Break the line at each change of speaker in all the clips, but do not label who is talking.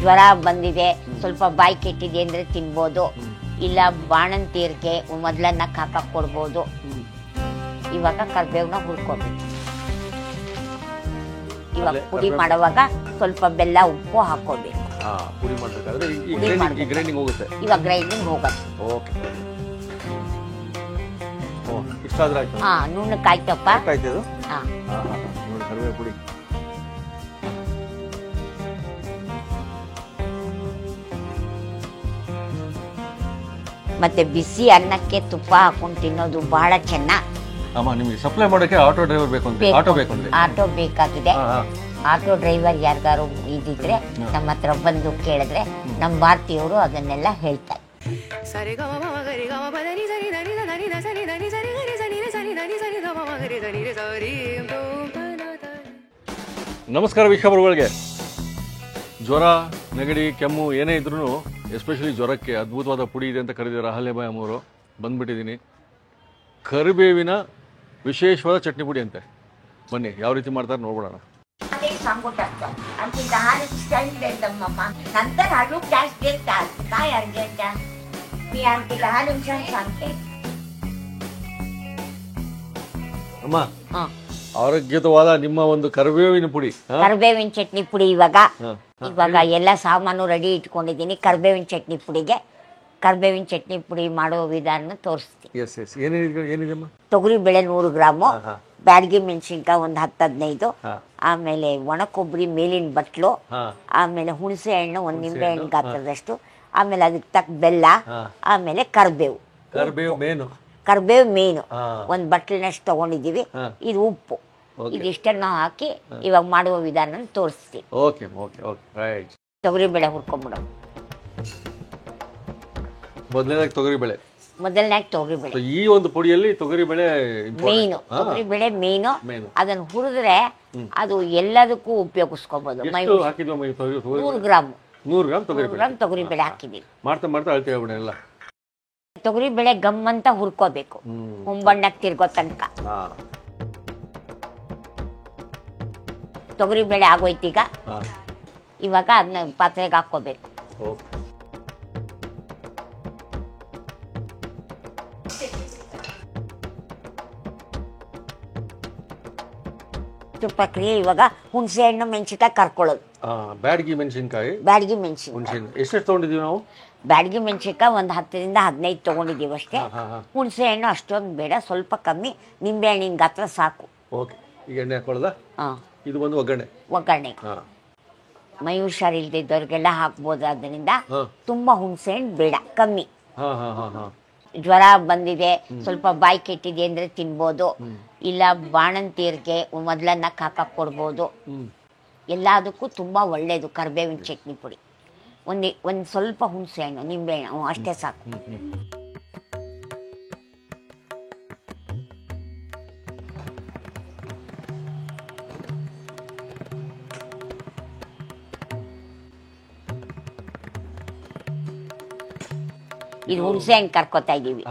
ಜ್ವರ ಬಂದಿದೆ, ಸ್ವಲ್ಪ ಬಾಯಿ ಕೆಟ್ಟಿದೆ ಅಂದ್ರೆ ತಿನ್ಬೋದು, ಇಲ್ಲ ಬಾಣಂತಿಯರಿಗೆ ಮೊದಲನ್ನ ಕಾಕಕ್ಕೆ ಕೊಡ್ಬೋದು. ಇವಾಗ ಕರ್ಬೇವನ್ನ ಹುರ್ಕೋಬೇಕು. ಇವಾಗ ಪುಡಿ ಮಾಡುವಾಗ ಸ್ವಲ್ಪ ಬೆಲ್ಲ ಉಪ್ಪು ಹಾಕೋಬೇಕು.
ಪುಡಿ ಮಾಡಬೇಕಾದ್ರೆ ಗ್ರೈಂಡಿಂಗ್ ಹೋಗುತ್ತೆ.
ಇವಾಗ ಗ್ರೈಂಡಿಂಗ್ ಹೋಗುತ್ತೆ.
ಓಕೆ, ಇಷ್ಟ ಆದ್ರೆ ಆಯ್ತು.
ನುಣ್ಣಕ್ಕೆ ಆಯ್ತಪ್ಪ.
ಆಯ್ತು ಇದು. ನೋಡಿ ಕರಿಬೇವು ಪುಡಿ.
ಮತ್ತೆ ಬಿಸಿ ಅನ್ನಕ್ಕೆ ತುಪ್ಪ ಹಾಕೊಂಡು ತಿನ್ನೋದು ಬಹಳ ಚೆನ್ನ.
ಅಮ್ಮ, ನಿಮಗೆ ಸಪ್ಲೈ ಮಾಡೋಕೆ ಆಟೋ ಡ್ರೈವರ್ ಬೇಕು ಅಂತ.
ಆಟೋ ಬೇಕಾಗಿದೆ. ಆಟೋ ಡ್ರೈವರ್ ಯಾರಿಗಾರು ಇದ್ದಿದ್ರೆ ನಮ್ಮ ಹತ್ರ ಬಂದು ಕೇಳಿದ್ರೆ ನಮ್ಮ ಭಾರತೀಯವರು ಅದನ್ನೆಲ್ಲ ಹೇಳ್ತಾರೆ.
ನಮಸ್ಕಾರ ವೀಕ್ಷಕರುಗಳಿಗೆ. ಜ್ವರ, ನೆಗಡಿ, ಕೆಮ್ಮು ಏನೇ ಇದ್ರೂ ಎಸ್ಪೆಷಲಿ ಜ್ವರಕ್ಕೆ ಅದ್ಭುತವಾದ ಪುಡಿ ಇದೆ ಅಂತ ಕರೆದಿದ್ದಾರೆ ಅಹಲ್ಯಬಾಯಿ ಅಮ್ಮವರು. ಬಂದ್ಬಿಟ್ಟಿದ್ದೀನಿ. ಕರಿಬೇವಿನ विशेषवाद चटनी पुड़ी अंते बन्नी ಯಾವ ರೀತಿ ಮಾಡ್ತಾರೆ ನೋಡೋಣ.
ಅದೇ ಸಂಗುಟಕ್ಕ ಅಂತ ದಾರಿ ಸ್ಟೈಲ್ ದೇದಮ್ಮ ನಂತರ ಅದು ಕ್ಯಾಶ್ ದೇತಾ काय अर्जंट मी आंटी का हाल निमिषं सांगते.
ಅಮ್ಮ, ಆರೋಗ್ಯವಾದ ನಿಮ್ಮ ಒಂದು ಕರಿಬೇವಿನ ಪುಡಿ,
ಕರಿಬೇವಿನ ಚಟ್ನಿ ಪುಡಿ ಇವಾಗ ಎಲ್ಲ ಸಾಮಾನು ರೆಡಿ ಇಟ್ಕೊಂಡಿದ್ದೀನಿ. ಕರಿಬೇವಿನ ಚಟ್ನಿ ಪುಡಿಗೆ ಕರಿಬೇವಿನ ಚಟ್ನಿ ಪುಡಿ ಮಾಡೋ ವಿಧಾನ ತೋರಿಸ್ತೀನಿ.
ಏನಿದೆ?
ತೊಗರಿ ಬೇಳೆ 100 ಗ್ರಾಮು, ಬ್ಯಾಡಗಿ ಮೆಣಸಿನ್ಕಾಯಿ ಒಂದು 10-15, ಆಮೇಲೆ ಒಣ ಕೊಬ್ಬರಿ ಮೇಲಿನ ಬಟ್ಲು, ಆಮೇಲೆ ಹುಣಸೆ ಹಣ್ಣು ಒಂದು ನಿಂಬೆ ಹಣ್ಣು ಗಾತ್ರದಷ್ಟು, ಆಮೇಲೆ ಅದಕ್ಕೆ ತಕ್ಕ ಬೆಲ್ಲ, ಆಮೇಲೆ ಕರಿಬೇವು ಮೇನು ಒಂದು ಬಟ್ಲಿನಷ್ಟು ತಗೊಂಡಿದ್ದೀವಿ. ಇದು ಉಪ್ಪು, ಇದಿಷ್ಟನ್ನು ಹಾಕಿ ಇವಾಗ ಮಾಡುವ ವಿಧಾನ ತೋರಿಸ್ತೀನಿ. ತೊಗರಿ ಬೇಳೆ ಹುರ್ಕೊಂಡ್ಬಿಡೋ.
ಮೊದಲನೇದಾಗಿ ತೊಗರಿ ಬೇಳೆ. ಈ ಒಂದು ಪುಡಿಯಲ್ಲಿ ತೊಗರಿ ಬೇಳೆ
ಮೇನು. ತೊಗರಿ ಬೇಳೆ ಮೇನು. ಅದನ್ನು ಹುರಿದ್ರೆ ಅದು ಎಲ್ಲದಕ್ಕೂ ಉಪಯೋಗಿಸ್ಕೋಬಹುದು. 100 ಗ್ರಾಮ್ ತೊಗರಿ ಬೇಳೆ ಹಾಕಿದೀವಿ. ತೊಗರಿ ಬೇಳೆ ಗಮ್ ಅಂತ ಹುರ್ಕೋಬೇಕು, ಹುಂಬಣ್ಣಕ್ಕೆ ತಿರ್ಗೋ ತನಕ. ತೊಗರಿ ಬೇಳೆ ಆಗೋಯ್ತೀಗ. ಇವಾಗ ಅದನ್ನ ಪಾತ್ರೆಗೆ ಹಾಕೋಬೇಕು. ಪ್ರಕ್ರಿಯೆ ಇವಾಗ ಹುಣಸೆ ಹಣ್ಣು ಮೆಣಸಿನ್ಕಾಯಿ ಕರ್ಕೊಳ್ಳೋದು.
ಬ್ಯಾಡಗಿ ಮೆಣಸಿನ್ಕಾಯಿ ಎಷ್ಟು ತಗೊಂಡಿದೀವಿ ನಾವು?
ಬ್ಯಾಡಗಿ ಮೆಣಸಿನ್ಕಾಯಿ ಒಂದು 10-15 ತಗೊಂಡಿದ್ದೀವಿ ಅಷ್ಟೇ. ಹುಣಸೆ ಹಣ್ಣು ಅಷ್ಟೊಂದು ಬೇಡ, ಸ್ವಲ್ಪ ಕಮ್ಮಿ. ನಿಂಬೆ ಹಣ್ಣಿನ ಗಾತ್ರ ಸಾಕು.
ಈಗ ಎಣ್ಣೆ ಹಾಕೊಳ್ಳೋದಾ? ಇದು ಒಂದು ಒಗ್ಗರಣೆ.
ಮೈ ಹುಷಾರಿಲ್ದಿದ್ದವ್ರಿಗೆಲ್ಲ ಹಾಕ್ಬೋದು. ಅದರಿಂದ ತುಂಬಾ ಹುಣಸೆ ಹಣ್ಣು ಬೇಡ, ಕಮ್ಮಿ. ಜ್ವರ ಬಂದಿದೆ, ಸ್ವಲ್ಪ ಬಾಯಿ ಕೆಟ್ಟಿದೆ ಅಂದ್ರೆ ತಿನ್ಬೋದು, ಇಲ್ಲ ಬಾಣಂತಿಯರಿಗೆ ಮೊದಲನ್ನ ಕಾಕಕ್ಕೆ ಕೊಡ್ಬೋದು. ಎಲ್ಲದಕ್ಕೂ ತುಂಬಾ ಒಳ್ಳೇದು ಕರಿಬೇವಿನ ಚಟ್ನಿ ಪುಡಿ. ಒಂದು ಸ್ವಲ್ಪ ಹುಣಸೆ ಹಣ್ಣು, ನಿಂಬೆ ಹಣ್ಣು ಅಷ್ಟೇ ಸಾಕು. ಇದು ಹುಣಸೆ ಹಣ್ಣು ಕರ್ಕೋತಾ ಇದೀವಿ.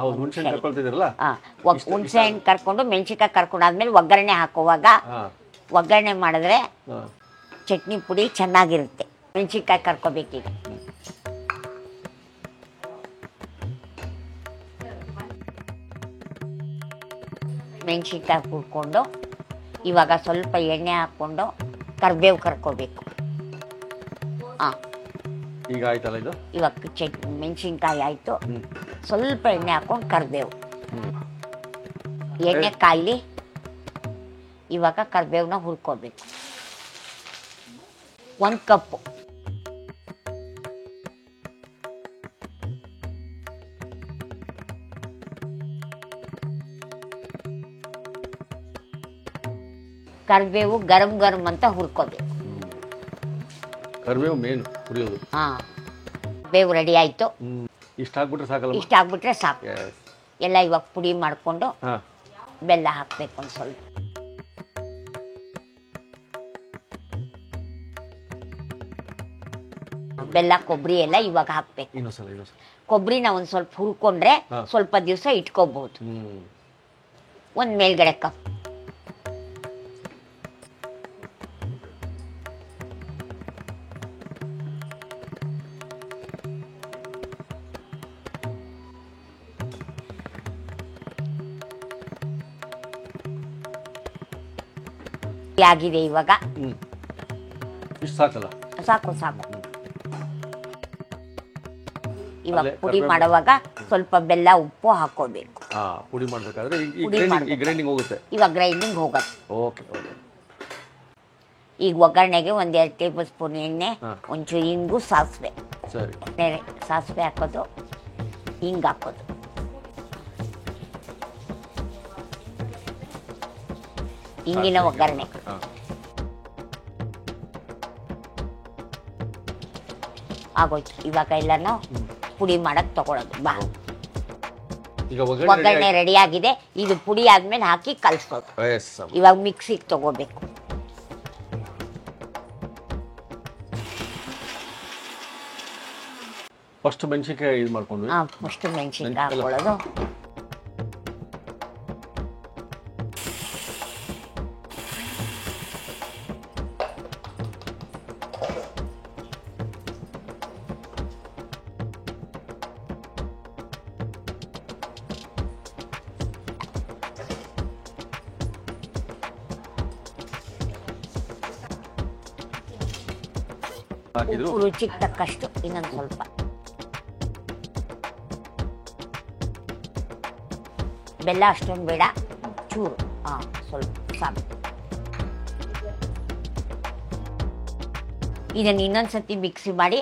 ಹುಣಸೆ ಹಣ್ಣು ಕರ್ಕೊಂಡು ಮೆಣಸಿನ್ಕಾಯಿ ಕರ್ಕೊಂಡಾದ್ಮೇಲೆ ಒಗ್ಗರಣೆ ಹಾಕುವಾಗ ಒಗ್ಗರಣೆ ಮಾಡಿದ್ರೆ ಚಟ್ನಿ ಪುಡಿ ಚೆನ್ನಾಗಿರುತ್ತೆ. ಮೆಣಸಿನ್ಕಾಯಿ ಕರ್ಕೋಬೇಕೀಗ. ಮೆಣಸಿನ್ಕಾಯಿ ಹುರ್ಕೊಂಡು ಇವಾಗ ಸ್ವಲ್ಪ ಎಣ್ಣೆ ಹಾಕ್ಕೊಂಡು ಕರಿಬೇವು ಕರ್ಕೋಬೇಕು.
ಈಗ ಆಯ್ತಲ್ಲ ಇದು.
ಇವಾಗ ಮೆಣಸಿನ್ಕಾಯಿ ಆಯ್ತು, ಸ್ವಲ್ಪ ಎಣ್ಣೆ ಹಾಕೊಂಡು ಕರಿಬೇವು. ಎಣ್ಣೆ ಕಾಯ್ಲಿ. ಇವಾಗ ಕರಿಬೇವನ್ನ ಹುರ್ಕೋಬೇಕು. 1 ಕಪ್. ಕರಿಬೇವು ಗರಂ ಅಂತ ಹುರ್ಕೋಬೇಕು.
ಕರಿಬೇವು ಮೇನು ಹುರಿಯೋದು.
ಬೇವು ರೆಡಿ ಆಯ್ತು.
ಇಷ್ಟ ಆಗ್ಬಿಟ್ರೆ ಸಾಕು.
ಎಲ್ಲ ಇವಾಗ ಪುಡಿ ಮಾಡ್ಕೊಂಡು ಬೆಲ್ಲ ಹಾಕ್ಬೇಕು. ಒಂದು ಸ್ವಲ್ಪ ಬೆಲ್ಲ, ಕೊಬ್ಬರಿ ಎಲ್ಲ ಇವಾಗ ಹಾಕ್ಬೇಕು. ಕೊಬ್ಬರಿನ ಒಂದ್ ಸ್ವಲ್ಪ ಹುರ್ಕೊಂಡ್ರೆ ಸ್ವಲ್ಪ ದಿವಸ ಇಟ್ಕೋಬಹುದು. ಒಂದ್ ಮೇಲ್ಗಡೆ ಕಪ್. ಆಗಿದೆ ಇವಾಗ.
ಇಷ್ಟು ಸಾಕಲ್ಲ?
ಸಾಕು ಸಾಕು. ಇವಾಗ ಪುಡಿ ಮಾಡುವಾಗ ಸ್ವಲ್ಪ ಬೆಲ್ಲ ಉಪ್ಪು ಹಾಕೋಬೇಕು.
ಪುಡಿ ಮಾಡಬೇಕಾದ್ರೆ ಈ ಗ್ರೈಂಡಿಂಗ್ ಹೋಗುತ್ತೆ.
ಇವಾಗ ಗ್ರೈಂಡಿಂಗ್ ಹೋಗುತ್ತೆ.
Okay okay.
ಈಗ ಒಗ್ಗರಣೆಗೆ 1-2 ಟೇಬಲ್ ಸ್ಪೂನ್ ಎಣ್ಣೆ, ಒಂಚೂರು ಹಿಂಗು, ಸಾಸಿವೆ.
ಸರಿ.
ಸಾಸಿವೆ ಹಾಕೋದು, ಹಿಂಗೆ ಹಾಕೋದು. ಹಿಂಗಿನ ಒಗ್ಗರಣೆ ಆಗೋಯ್ತು. ಇವಾಗ ಎಲ್ಲಾನು ಪುಡಿ ಮಾಡಕ್ ತಗೊಳ್ಳೋದು. ಬಾ,
ಈಗ
ಒಗ್ಗರಣೆ ರೆಡಿ ಆಗಿದೆ. ಇದು ಪುಡಿ ಆದ್ಮೇಲೆ ಹಾಕಿ ಕಲ್ಸೋದು. ಇವಾಗ ಮಿಕ್ಸಿಗೆ ತಗೋಬೇಕು.
ಫಸ್ಟ್ ಮೆಣಸಿನ್ಕಾಯಿ ಇದು ಮಾಡ್ಕೊಂಡು
ಫಸ್ಟ್ ಮೆಣಸಿನ್ಕಾಯಿ ಹಾಕೊಳ್ಳೋದು. ರುಚಿಗೆ ತಕ್ಕಷ್ಟು ಇನ್ನೊಂದು ಸ್ವಲ್ಪ. ಬೆಲ್ಲ ಅಷ್ಟೊಂದು ಬೇಡ, ಚೂರು, ಸ್ವಲ್ಪ ಸಾಕು. ಇದನ್ನ ಇನ್ನೊಂದ್ಸತಿ ಮಿಕ್ಸಿ ಮಾಡಿ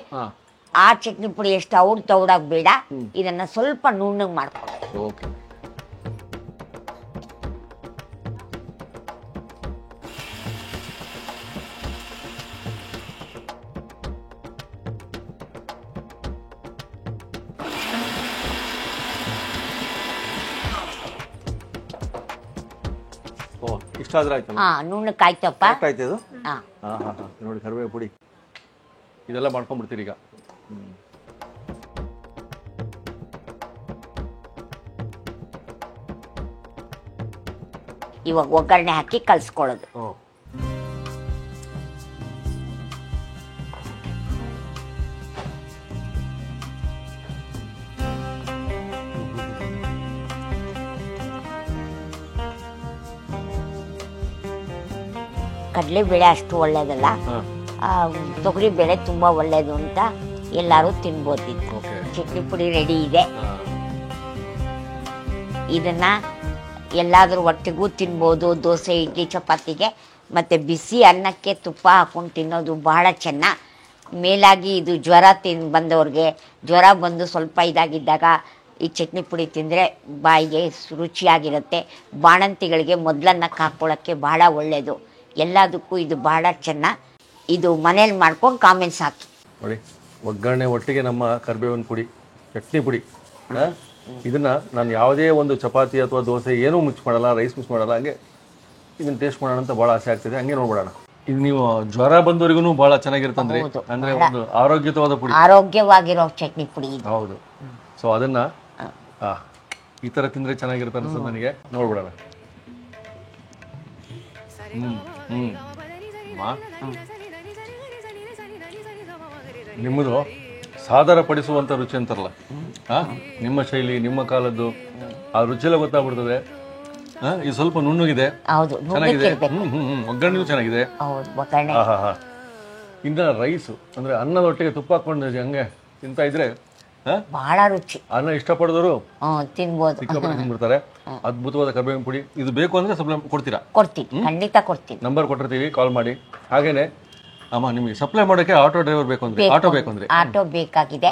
ಆ ಚಟ್ನಿ ಪುಡಿ ಎಷ್ಟು ಔಡ್ ತೌಡಾಗ ಬೇಡ, ಇದನ್ನ ಸ್ವಲ್ಪ ನುಣ್ಣಗೆ ಮಾಡ್ಕೊಂಡು.
ಇಷ್ಟಾದ್ರೆ ಆಯ್ತು.
ನುಣ್ಣಗೆ ಕಾಯ್ತಪ್ಪ.
ಆಯ್ತು ಇದು. ನೋಡಿ ಕರಿಬೇವು ಪುಡಿ ಇದೆಲ್ಲ ಮಾಡ್ಕೊಂಡ್ಬಿಡ್ತೀರಿ ಈಗ.
ಇವಾಗ ಒಗ್ಗರಣೆ ಹಾಕಿ ಕಲ್ಸ್ಕೊಳ್ಳೋದು. ಕಡಲೆಬೇಳೆ ಅಷ್ಟು ಒಳ್ಳೇದಲ್ಲ, ತೊಗರಿ ಬೇಳೆ ತುಂಬಾ ಒಳ್ಳೇದು ಅಂತ ಎಲ್ಲರೂ ತಿನ್ಬೋದಿತ್ತು. ಚಟ್ನಿ ಪುಡಿ ರೆಡಿ ಇದೆ. ಇದನ್ನ ಎಲ್ಲಾದ್ರೂ ಒಟ್ಟಿಗೂ ತಿನ್ಬೋದು, ದೋಸೆ, ಇಡ್ಲಿ, ಚಪಾತಿಗೆ. ಮತ್ತೆ ಬಿಸಿ ಅನ್ನಕ್ಕೆ ತುಪ್ಪ ಹಾಕೊಂಡು ತಿನ್ನೋದು ಬಹಳ ಚೆನ್ನ. ಮೇಲಾಗಿ ಇದು ಜ್ವರ ಬಂದವ್ರಿಗೆ, ಜ್ವರ ಬಂದು ಸ್ವಲ್ಪ ಇದಾಗಿದ್ದಾಗ ಈ ಚಟ್ನಿ ಪುಡಿ ತಿಂದರೆ ಬಾಯಿಗೆ ರುಚಿಯಾಗಿರುತ್ತೆ. ಬಾಣಂತಿಗಳಿಗೆ ಮೊದಲನ್ನಕ್ಕೆ ಹಾಕ್ಕೊಳ್ಳೋಕ್ಕೆ ಬಹಳ ಒಳ್ಳೆಯದು. ಎಲ್ಲದಕ್ಕೂ ಇದು ಬಹಳ ಚೆನ್ನ. ಇದು ಮನೇಲಿ ಮಾಡ್ಕೊಂಡು ಕಾಮೆಂಟ್ಸ್ ಹಾಕಿ
ನೋಡಿ. ಒಗ್ಗರಣೆ ಒಟ್ಟಿಗೆ ನಮ್ಮ ಕರಿಬೇವಿನ ಪುಡಿ, ಚಟ್ನಿ ಪುಡಿ, ಇದನ್ನ ನಾನು ಯಾವುದೇ ಒಂದು ಚಪಾತಿ ಅಥವಾ ದೋಸೆ ಏನೂ ಮಿಕ್ಸ್ ಮಾಡಲ್ಲ, ರೈಸ್ ಮಿಕ್ಸ್ ಮಾಡಲ್ಲ. ಹಂಗೆ ಇದನ್ನ ಟೇಸ್ಟ್ ಮಾಡೋಣ ಅಂತ ಭಾಳ ಆಸೆ ಆಗ್ತಿದೆ. ಹಂಗೆ ನೋಡ್ಬಿಡೋಣ. ಇದು ನೀವು ಜ್ವರ ಬಂದವರಿಗೂ ಭಾಳ ಚೆನ್ನಾಗಿರುತ್ತಂದ್ರೆ, ಅಂದ್ರೆ ಒಂದು ಆರೋಗ್ಯವಾದ ಪುಡಿ,
ಆರೋಗ್ಯವಾಗಿರೋ ಚಟ್ನಿ ಪುಡಿ.
ಹೌದು. ಸೊ ಅದನ್ನ ಈ ಥರ ತಿಂದರೆ ಚೆನ್ನಾಗಿರುತ್ತೆ ಅನ್ಸುತ್ತೆ ನನಗೆ. ನೋಡ್ಬಿಡೋಣ. ನಿಮ್ಮದು ಸಾದರ ಪಡಿಸುವಂಥ ರುಚಿ ಅಂತಾರಲ್ಲ, ನಿಮ್ಮ ಶೈಲಿ, ನಿಮ್ಮ ಕಾಲದ್ದು ಆ ರುಚಿಯೆಲ್ಲ ಗೊತ್ತಾಗ್ಬಿಡ್ತದೆ. ಇದು ಸ್ವಲ್ಪ ನುಣ್ಣಗಿದೆ, ಚೆನ್ನಾಗಿದೆ. ಒಗ್ಗರಣೆಗೂ ಚೆನ್ನಾಗಿದೆ. ಇನ್ನು ರೈಸು ಅಂದ್ರೆ ಅನ್ನದೊಟ್ಟಿಗೆ ತುಪ್ಪ ಹಾಕೊಂಡು ಹಂಗೆ ತಿಂತಾ ಇದ್ರೆ
ಬಹಳ ರುಚಿ.
ಅನ್ನ ಇಷ್ಟಪಡಿದವರು
ತಿನ್ಬೋದು,
ಸಿಕ್ಕಾಪಟ್ಟೆ ತಿನ್ಬಿಡ್ತಾರೆ. ಅದ್ಭುತವಾದ ಕರಿಬೇವಿನ ಪುಡಿ. ಇದು ಬೇಕು ಅಂದ್ರೆ ಸಪ್ಲೈ ಕೊಡ್ತೀರಾ?
ಕೊಡ್ತೀನಿ, ಖಂಡಿತ ಕೊಡ್ತೀನಿ.
ನಂಬರ್ ಕೊಟ್ಟಿರ್ತೀವಿ, ಕಾಲ್ ಮಾಡಿ. ಹಾಗೇನೆ ಅಮ್ಮ, ನಿಮಗೆ ಸಪ್ಲೈ ಮಾಡೋಕೆ ಆಟೋ ಡ್ರೈವರ್ ಬೇಕು ಅಂದ್ರೆ, ಆಟೋ ಬೇಕು ಅಂದ್ರೆ,
ಆಟೋ ಬೇಕಾಗಿದೆ.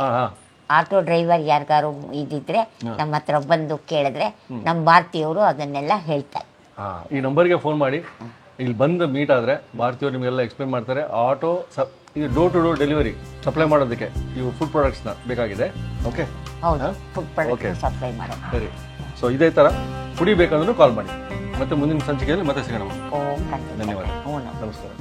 ಆಟೋ ಡ್ರೈವರ್ ಯಾರಿಗಾರು ಇದ್ದಿದ್ರೆ ನಮ್ಮ ಹತ್ರ ಬಂದು ಕೇಳಿದ್ರೆ ನಮ್ಮ ಭಾರತೀಯವರು ಅದನ್ನೆಲ್ಲ ಹೇಳ್ತಾರೆ.
ಈ ನಂಬರ್ಗೆ ಫೋನ್ ಮಾಡಿ, ಇಲ್ಲಿ ಬಂದು ಮೀಟ್ ಆದ್ರೆ ಭಾರತೀಯವರು ನಿಮಗೆಲ್ಲ ಎಕ್ಸ್ಪ್ಲೇನ್ ಮಾಡ್ತಾರೆ. ಆಟೋ ಇದು door to door delivery supply ಮಾಡೋದಕ್ಕೆ ಇವು ಫುಡ್ ಪ್ರಾಡಕ್ಟ್ಸ್ನ ಬೇಕಾಗಿದೆ. ಓಕೆ,
ಹೌದು, ಫುಡ್ ಪ್ರಾಡಕ್ಟ್ಸ್ ಸಪ್ಲೈ ಮಾಡೋದು.
ಸರಿ. ಸೊ ಇದೇ ಥರ ಪುಡಿ ಬೇಕಂದ್ರೂ ಕಾಲ್ ಮಾಡಿ. ಮತ್ತೆ ಮುಂದಿನ ಸಂಚಿಕೆಯಲ್ಲಿ ಮತ್ತೆ ಸಿಗೋಣ. ಧನ್ಯವಾದ, ನಮಸ್ಕಾರ.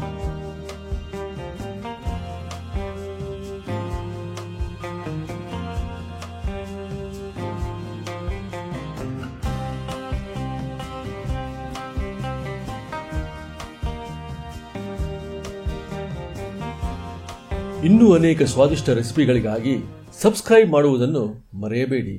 ಇನ್ನೂ ಅನೇಕ ಸ್ವಾದಿಷ್ಟ ರೆಸಿಪಿಗಳಿಗಾಗಿ ಸಬ್ಸ್ಕ್ರೈಬ್ ಮಾಡುವುದನ್ನು ಮರೆಯಬೇಡಿ.